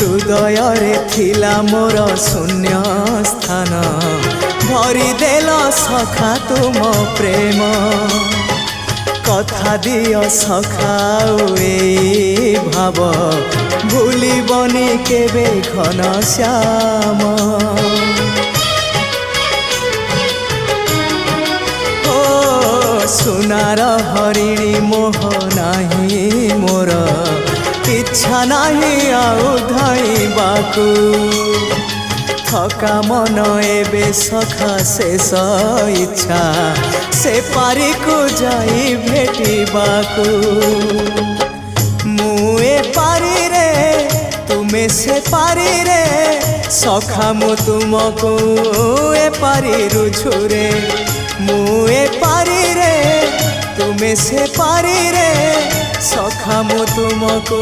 हृदय थिला मोर शून्य स्थान भरी देल सखा तुम प्रेम कथा दियो सखाओ ए भाव भूलिबनी केबे घन श्याम ओ सुनार हरिणी मोह नाही मोर इच्छा नाही आउ धाइबाकू थका मन एबे सखा शेष इच्छा से पारी को जाई भेटिबाकू मुए पारी रे तुमे से पारी रे सखा मु तुमको ए पारी रुझुरे मुए पारी रे तुमे से पारी रे सखा मु तुमको।